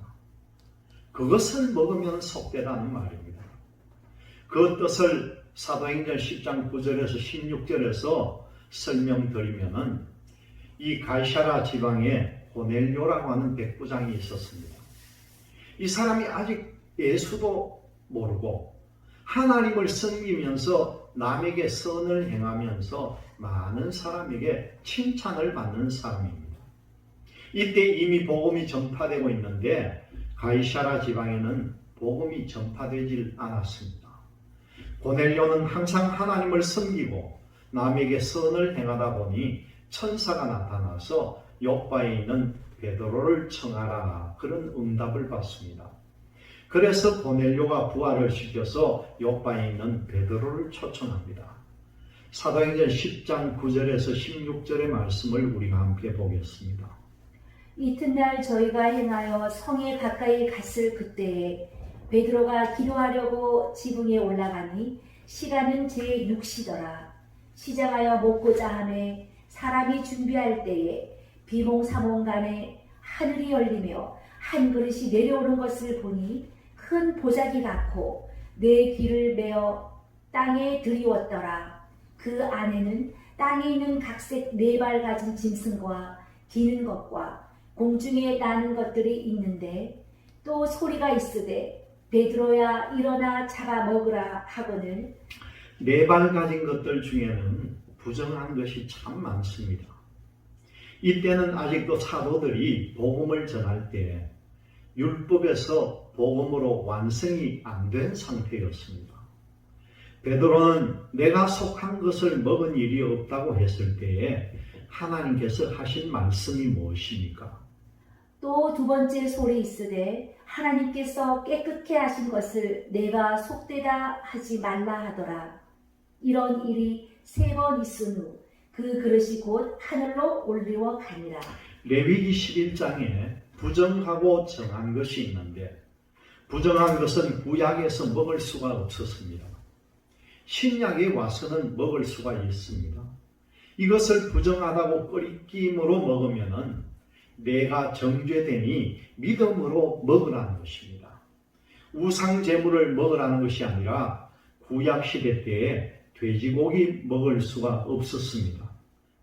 그것을 먹으면 속되다는 말입니다. 그 뜻을 사도행전 10장 9절에서 16절에서 설명드리면은 이 가이사랴 지방에 고넬료라고 하는 백부장이 있었습니다. 이 사람이 아직 예수도 모르고 하나님을 섬기면서 남에게 선을 행하면서 많은 사람에게 칭찬을 받는 사람입니다. 이때 이미 복음이 전파되고 있는데 가이사랴 지방에는 복음이 전파되질 않았습니다. 고넬료는 항상 하나님을 섬기고 남에게 선을 행하다 보니 천사가 나타나서 요바에 있는 베드로를 청하라 그런 응답을 받습니다. 그래서 고넬료가 부활을 시켜서 요바에 있는 베드로를 초청합니다. 사도행전 10장 9절에서 16절의 말씀을 우리가 함께 보겠습니다. 이튿날 저희가 행하여 성에 가까이 갔을 그때에 베드로가 기도하려고 지붕에 올라가니 시간은 제6시더라. 시작하여 먹고자 하매 사람이 준비할 때에 비몽사몽간에 하늘이 열리며 한 그릇이 내려오는 것을 보니 큰 보자기 같고 내 귀를 메어 땅에 들이웠더라. 그 안에는 땅에 있는 각색 4발 가진 짐승과 기는 것과 공중에 나는 것들이 있는데 또 소리가 있으되 베드로야 일어나 잡아 먹으라 하거늘. 4발 가진 것들 중에는 부정한 것이 참 많습니다. 이때는 아직도 사도들이 복음을 전할 때 율법에서 복음으로 완성이 안 된 상태였습니다. 베드로는 내가 속한 것을 먹은 일이 없다고 했을 때에 하나님께서 하신 말씀이 무엇입니까? 또 두 번째 소리 있으되 하나님께서 깨끗게 하신 것을 내가 속되다 하지 말라 하더라. 이런 일이 3번 있은 후 그 그릇이 곧 하늘로 올리워 가니라. 레위기 11장에 부정하고 정한 것이 있는데 부정한 것은 구약에서 먹을 수가 없었습니다. 신약에 와서는 먹을 수가 있습니다. 이것을 부정하다고 끓임으로 먹으면은 내가 정죄되니 믿음으로 먹으라는 것입니다. 우상 제물을 먹으라는 것이 아니라 구약 시대 때에 돼지고기 먹을 수가 없었습니다.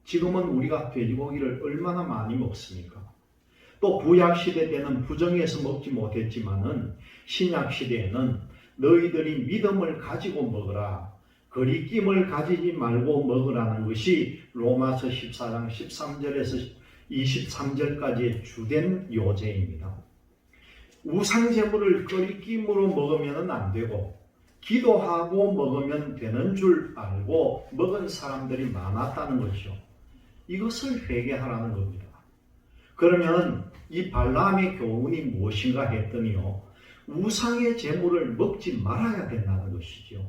지금은 우리가 돼지고기를 얼마나 많이 먹습니까? 또 구약시대 때는 부정해서 먹지 못했지만은 신약시대에는 너희들이 믿음을 가지고 먹으라. 거리낌을 가지지 말고 먹으라는 것이 로마서 14장 13절에서 23절까지의 주된 요제입니다. 우상제물을 거리낌으로 먹으면 안 되고 기도하고 먹으면 되는 줄 알고 먹은 사람들이 많았다는 것이죠. 이것을 회개하라는 겁니다. 그러면 이 발람의 교훈이 무엇인가 했더니요, 우상의 제물을 먹지 말아야 된다는 것이죠.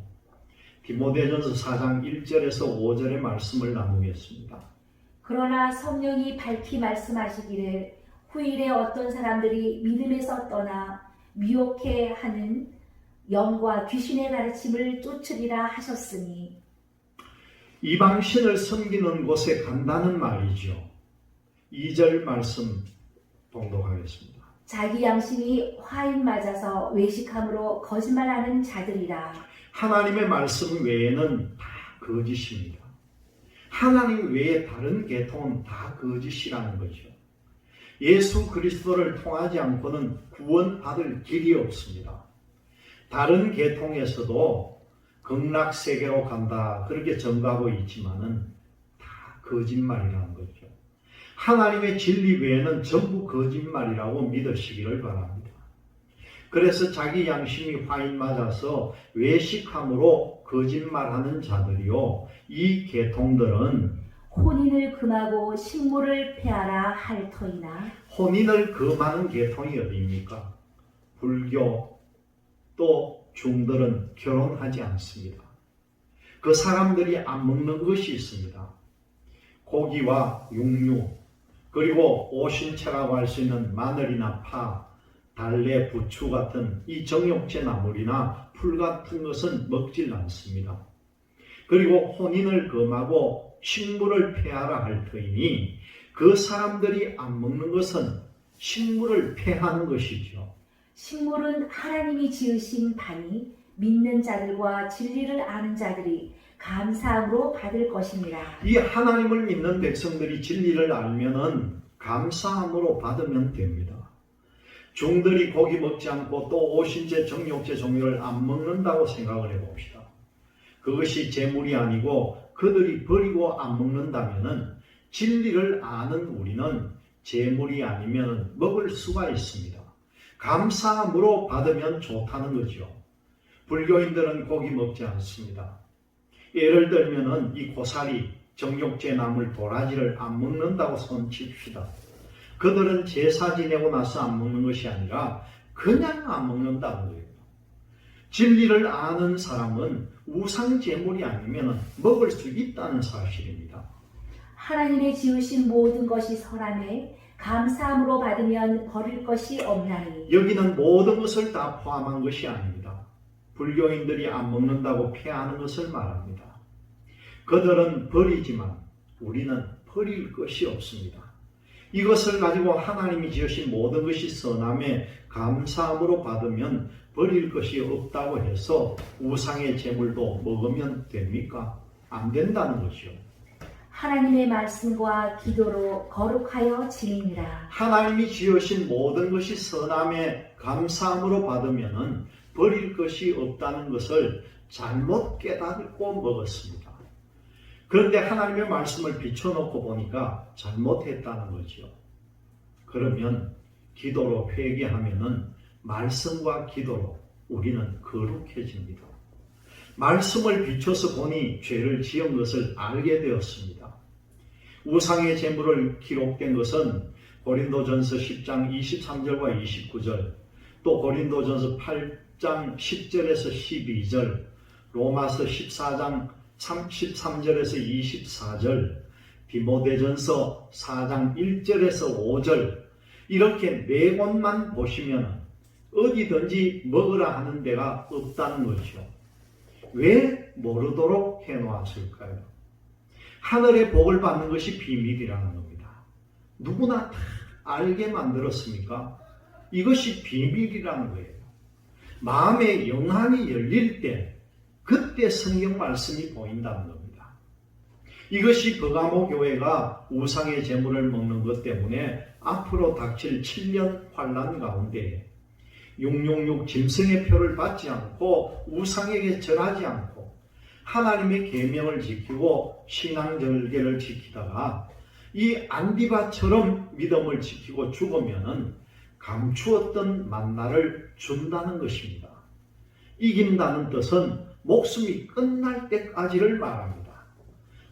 디모데전서 4장 1절에서 5절의 말씀을 나누겠습니다. 그러나 성령이 밝히 말씀하시기를 후일에 어떤 사람들이 믿음에서 떠나 미혹해 하는 영과 귀신의 가르침을 쫓으리라 하셨으니, 이방신을 섬기는 곳에 간다는 말이죠. 2절 말씀 봉독하겠습니다. 자기 양심이 화인 맞아서 외식함으로 거짓말하는 자들이라. 하나님의 말씀 외에는 다 거짓입니다. 하나님 외에 다른 계통은 다 거짓이라는 거죠. 예수 그리스도를 통하지 않고는 구원받을 길이 없습니다. 다른 계통에서도 극락세계로 간다 그렇게 전가하고 있지만은 다 거짓말이라는 거죠. 하나님의 진리 외에는 전부 거짓말이라고 믿으시기를 바랍니다. 그래서 자기 양심이 화인 맞아서 외식함으로 거짓말하는 자들이요, 이 계통들은 혼인을 금하고 식물을 폐하라 할 터이나. 혼인을 금하는 계통이 어디입니까? 불교 또 중들은 결혼하지 않습니다. 그 사람들이 안 먹는 것이 있습니다. 고기와 육류, 그리고 오신채라고 할 수 있는 마늘이나 파, 달래, 부추 같은 이 정육제 나물이나 풀 같은 것은 먹질 않습니다. 그리고 혼인을 금하고 식물을 폐하라 할 터이니 그 사람들이 안 먹는 것은 식물을 폐하는 것이죠. 식물은 하나님이 지으신 바니 믿는 자들과 진리를 아는 자들이 감사함으로 받을 것입니다. 이 하나님을 믿는 백성들이 진리를 알면은 감사함으로 받으면 됩니다. 종들이 고기 먹지 않고 또 오신제, 정육제 종류를 안 먹는다고 생각을 해봅시다. 그것이 재물이 아니고 그들이 버리고 안 먹는다면은 진리를 아는 우리는 재물이 아니면 먹을 수가 있습니다. 감사함으로 받으면 좋다는 거죠. 불교인들은 고기 먹지 않습니다. 예를 들면은 이 고사리, 정육제 나물, 도라지를 안 먹는다고 손칩시다. 그들은 제사 지내고 나서 안 먹는 것이 아니라 그냥 안 먹는다는 거예요. 진리를 아는 사람은 우상 제물이 아니면 먹을 수 있다는 사실입니다. 하나님의 지으신 모든 것이 선함에 감사함으로 받으면 버릴 것이 없나니. 여기는 모든 것을 다 포함한 것이 아닙니다. 불교인들이 안 먹는다고 폐하는 것을 말합니다. 그들은 버리지만 우리는 버릴 것이 없습니다. 이것을 가지고 하나님이 지으신 모든 것이 선함에 감사함으로 받으면 버릴 것이 없다고 해서 우상의 제물도 먹으면 됩니까? 안 된다는 것이요. 하나님의 말씀과 기도로 거룩하여 지니라. 하나님이 지으신 모든 것이 선함에 감사함으로 받으면 버릴 것이 없다는 것을 잘못 깨닫고 먹었습니다. 그런데 하나님의 말씀을 비춰놓고 보니까 잘못했다는 거죠. 그러면 기도로 회개하면은 말씀과 기도로 우리는 거룩해집니다. 말씀을 비춰서 보니 죄를 지은 것을 알게 되었습니다. 우상의 제물을 기록된 것은 고린도전서 10장 23절과 29절, 또 고린도전서 8장 10절에서 12절, 로마서 14장 33절에서 24절, 디모데전서 4장 1절에서 5절, 이렇게 네 권만 보시면 어디든지 먹으라 하는 데가 없다는 것이죠. 왜 모르도록 해놓았을까요? 하늘의 복을 받는 것이 비밀이라는 겁니다. 누구나 다 알게 만들었습니까? 이것이 비밀이라는 거예요. 마음의 영안이 열릴 때 그때 성경 말씀이 보인다는 겁니다. 이것이 버가모 교회가 우상의 제물을 먹는 것 때문에 앞으로 닥칠 7년 환란 가운데 666 짐승의 표를 받지 않고 우상에게 절하지 않고 하나님의 계명을 지키고 신앙절개를 지키다가 이 안디바처럼 믿음을 지키고 죽으면은 감추었던 만나를 준다는 것입니다. 이긴다는 뜻은 목숨이 끝날 때까지를 말합니다.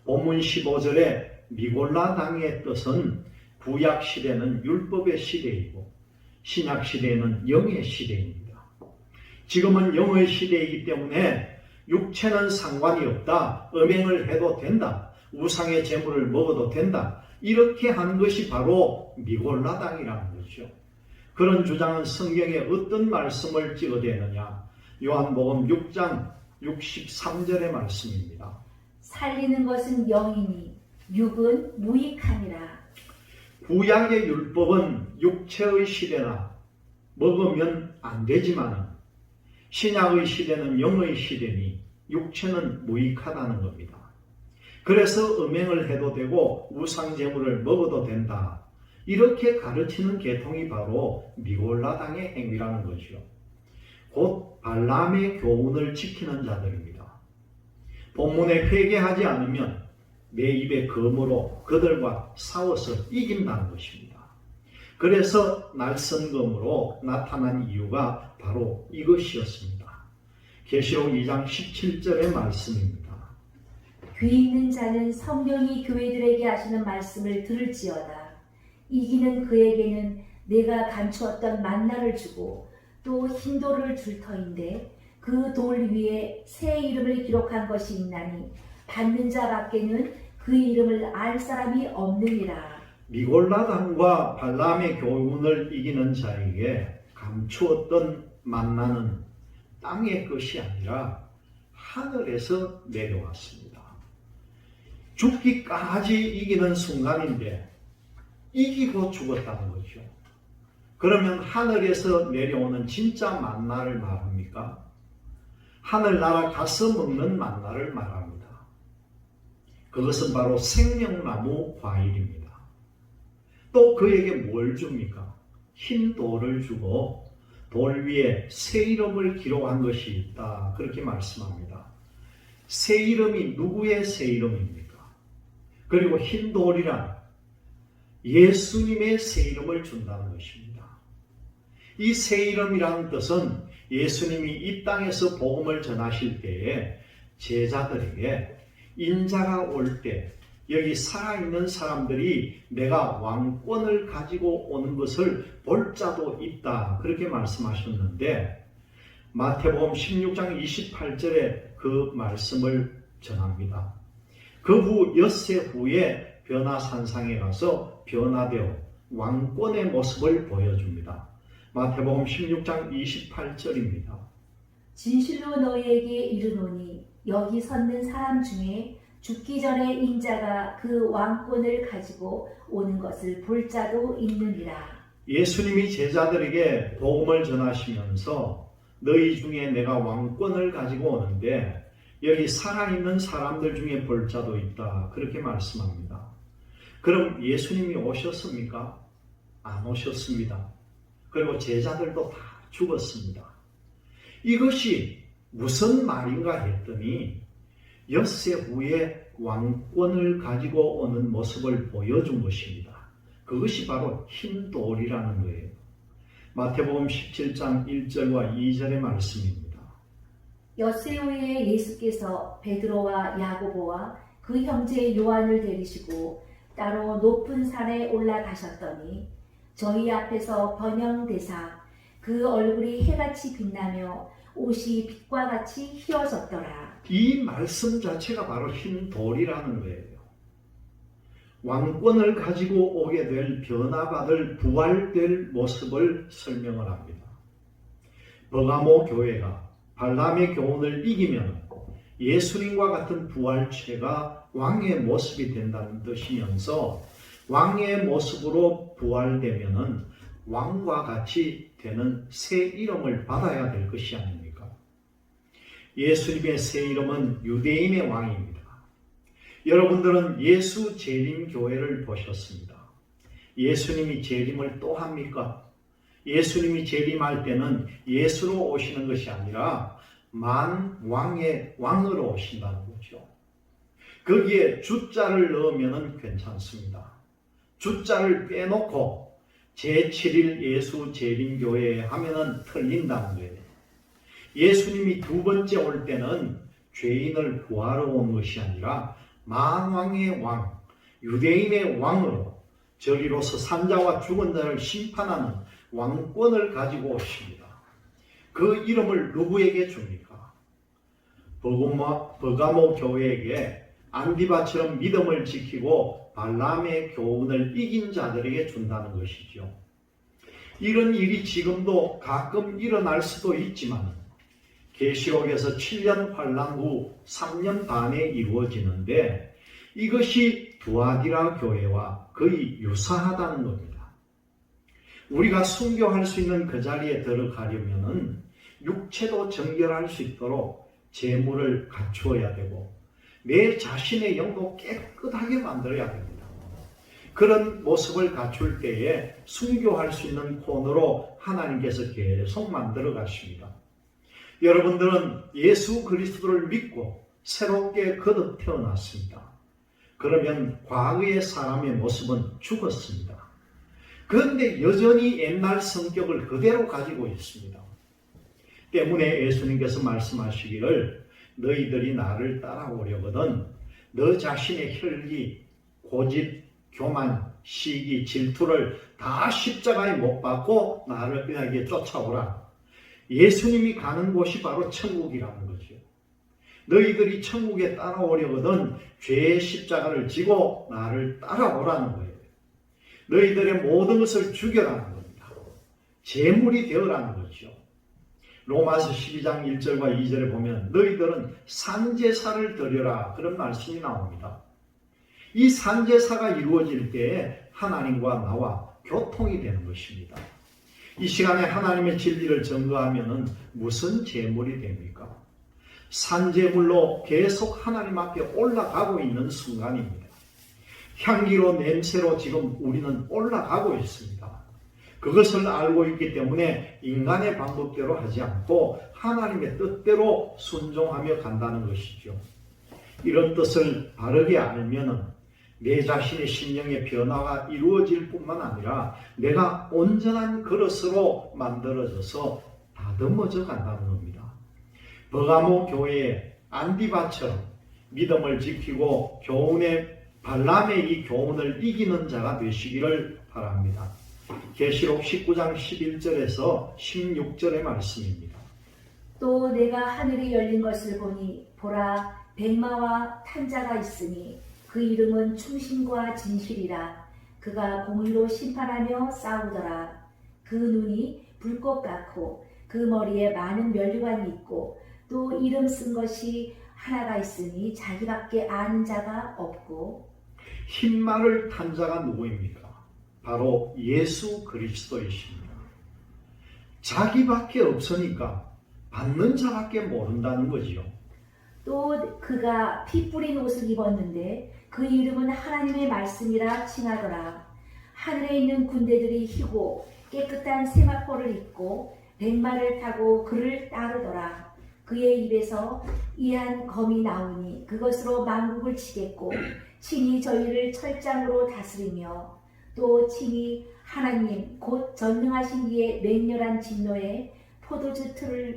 본문 15절에 미골라 당의 뜻은 구약 시대는 율법의 시대이고 신약 시대에는 영의 시대입니다. 지금은 영의 시대이기 때문에 육체는 상관이 없다. 음행을 해도 된다. 우상의 제물을 먹어도 된다. 이렇게 한 것이 바로 미골라 당이라는 거죠. 그런 주장은 성경에 어떤 말씀을 찍어대느냐? 요한복음 6장 63절의 말씀입니다. 살리는 것은 영이니 육은 무익하니라. 구약의 율법은 육체의 시대나 먹으면 안 되지만 신약의 시대는 영의 시대니 육체는 무익하다는 겁니다. 그래서 음행을 해도 되고 우상제물을 먹어도 된다. 이렇게 가르치는 계통이 바로 미골라당의 행위라는 것이요. 곧 발람의 교훈을 지키는 자들입니다. 본문에 회개하지 않으면 내 입의 검으로 그들과 싸워서 이긴다는 것입니다. 그래서 날선검으로 나타난 이유가 바로 이것이었습니다. 계시록 2장 17절의 말씀입니다. 귀 있는 자는 성령이 교회들에게 하시는 말씀을 들을지어다. 이기는 그에게는 내가 감추었던 만나를 주고 또 흰 돌을 줄 터인데 그 돌 위에 새 이름을 기록한 것이 있나니 받는 자밖에는 그 이름을 알 사람이 없느니라. 미골라당과 발람의 교훈을 이기는 자에게 감추었던 만나는 땅의 것이 아니라 하늘에서 내려왔습니다. 죽기까지 이기는 순간인데 이기고 죽었다는 거죠. 그러면 하늘에서 내려오는 진짜 만나를 말합니까? 하늘나라 가서 먹는 만나를 말합니다. 그것은 바로 생명나무 과일입니다. 또 그에게 뭘 줍니까? 흰 돌을 주고 돌 위에 새 이름을 기록한 것이 있다. 그렇게 말씀합니다. 새 이름이 누구의 새 이름입니까? 그리고 흰 돌이란 예수님의 새 이름을 준다는 것입니다. 이 새 이름이라는 뜻은 예수님이 이 땅에서 복음을 전하실 때에 제자들에게 인자가 올 때 여기 살아있는 사람들이 내가 왕권을 가지고 오는 것을 볼 자도 있다. 그렇게 말씀하셨는데 마태복음 16장 28절에 그 말씀을 전합니다. 그 후 엿새 후에 변화산상에 가서 변화되어 왕권의 모습을 보여줍니다. 마태복음 16장 28절입니다. 진실로 너희에게 이르노니 여기 섰는 사람 중에 죽기 전에 인자가 그 왕권을 가지고 오는 것을 볼 자도 있느니라. 예수님이 제자들에게 복음을 전하시면서 너희 중에 내가 왕권을 가지고 오는데 여기 살아있는 사람들 중에 볼 자도 있다. 그렇게 말씀합니다. 그럼 예수님이 오셨습니까? 안 오셨습니다. 그리고 제자들도 다 죽었습니다. 이것이 무슨 말인가 했더니 엿새 후에 왕권을 가지고 오는 모습을 보여준 것입니다. 그것이 바로 흰 돌이라는 거예요. 마태복음 17장 1절과 2절의 말씀입니다. 엿새 후에 예수께서 베드로와 야고보와 그 형제 요한을 데리시고 따로 높은 산에 올라가셨더니 저희 앞에서 번영되사 그 얼굴이 해같이 빛나며 옷이 빛과 같이 휘어졌더라. 이 말씀 자체가 바로 흰 돌이라는 거예요. 왕권을 가지고 오게 될 변화받을 부활될 모습을 설명을 합니다. 버가모 교회가 발람의 교훈을 이기면 예수님과 같은 부활체가 왕의 모습이 된다는 뜻이면서 왕의 모습으로 부활되면은 왕과 같이 되는 새 이름을 받아야 될 것이 아닙니까? 예수님의 새 이름은 유대인의 왕입니다. 여러분들은 예수 재림교회를 보셨습니다. 예수님이 재림을 또 합니까? 예수님이 재림할 때는 예수로 오시는 것이 아니라 만왕의 왕으로 오신다는 거죠. 거기에 주자를 넣으면 괜찮습니다. 주자를 빼놓고 제7일 예수 재림교회 하면은 틀린다는 거예요. 예수님이 두 번째 올 때는 죄인을 구하러 온 것이 아니라 만왕의 왕, 유대인의 왕으로 저리로서 산자와 죽은 자를 심판하는 왕권을 가지고 오십니다. 그 이름을 누구에게 줍니까? 버가모 교회에게 안디바처럼 믿음을 지키고 발람의 교훈을 이긴 자들에게 준다는 것이죠. 이런 일이 지금도 가끔 일어날 수도 있지만 계시록에서 7년 환란 후 3년 반에 이루어지는데 이것이 두아디라 교회와 거의 유사하다는 겁니다. 우리가 순교할 수 있는 그 자리에 들어가려면 육체도 정결할 수 있도록 재물을 갖추어야 되고 내 자신의 영도 깨끗하게 만들어야 됩니다. 그런 모습을 갖출 때에 순교할 수 있는 코너로 하나님께서 계속 만들어 가십니다. 여러분들은 예수 그리스도를 믿고 새롭게 거듭 태어났습니다. 그러면 과거의 사람의 모습은 죽었습니다. 그런데 여전히 옛날 성격을 그대로 가지고 있습니다. 때문에 예수님께서 말씀하시기를 너희들이 나를 따라오려거든 너 자신의 혈기, 고집, 교만, 시기, 질투를 다 십자가에 못 박고 나에게 쫓아오라. 예수님이 가는 곳이 바로 천국이라는 거죠. 너희들이 천국에 따라오려거든 죄의 십자가를 지고 나를 따라오라는 거예요. 너희들의 모든 것을 죽여라는 겁니다. 제물이 되어라는 거죠. 로마서 12장 1절과 2절에 보면 너희들은 산제사를 드려라 그런 말씀이 나옵니다. 이 산제사가 이루어질 때에 하나님과 나와 교통이 되는 것입니다. 이 시간에 하나님의 진리를 증거하면 무슨 제물이 됩니까? 산제물로 계속 하나님 앞에 올라가고 있는 순간입니다. 향기로 냄새로 지금 우리는 올라가고 있습니다. 그것을 알고 있기 때문에 인간의 방법대로 하지 않고 하나님의 뜻대로 순종하며 간다는 것이죠. 이런 뜻을 바르게 알면은 내 자신의 심령의 변화가 이루어질 뿐만 아니라 내가 온전한 그릇으로 만들어져서 다듬어져 간다는 겁니다. 버가모 교회의 안디바처럼 믿음을 지키고 발람의 이 교훈을 이기는 자가 되시기를 바랍니다. 계시록 19장 11절에서 16절의 말씀입니다. 또 내가 하늘이 열린 것을 보니 보라 백마와 탄 자가 있으니 그 이름은 충신과 진실이라. 그가 공의로 심판하며 싸우더라. 그 눈이 불꽃 같고 그 머리에 많은 면류관이 있고 또 이름 쓴 것이 하나가 있으니 자기밖에 아는 자가 없고. 흰말을 탄 자가 누구입니까? 바로 예수 그리스도이십니다. 자기밖에 없으니까 받는 자밖에 모른다는 거지요. 또 그가 피 뿌린 옷을 입었는데 그 이름은 하나님의 말씀이라 칭하더라. 하늘에 있는 군대들이 희고 깨끗한 세마포를 입고 백마를 타고 그를 따르더라. 그의 입에서 이한 검이 나오니 그것으로 만국을 치겠고 친히 저희를 철장으로 다스리며 또 친히 하나님 곧 전능하신 이의 맹렬한 진노에 포도주 틀을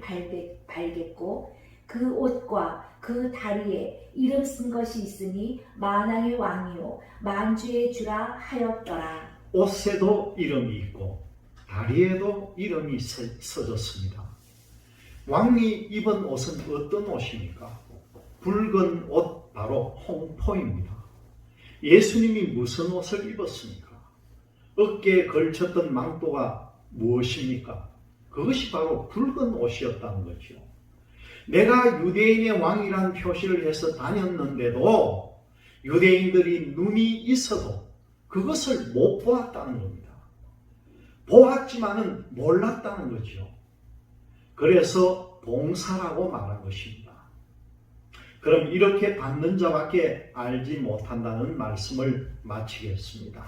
밟겠고 그 옷과 그 다리에 이름 쓴 것이 있으니 만왕의 왕이요 만주의 주라 하였더라. 옷에도 이름이 있고 다리에도 이름이 써졌습니다. 왕이 입은 옷은 어떤 옷입니까? 붉은 옷, 바로 홍포입니다. 예수님이 무슨 옷을 입었습니까? 어깨에 걸쳤던 망토가 무엇입니까? 그것이 바로 붉은 옷이었다는 거죠. 내가 유대인의 왕이라는 표시를 해서 다녔는데도 유대인들이 눈이 있어도 그것을 못 보았다는 겁니다. 보았지만은 몰랐다는 거죠. 그래서 봉사라고 말한 것입니다. 그럼 이렇게 받는 자밖에 알지 못한다는 말씀을 마치겠습니다.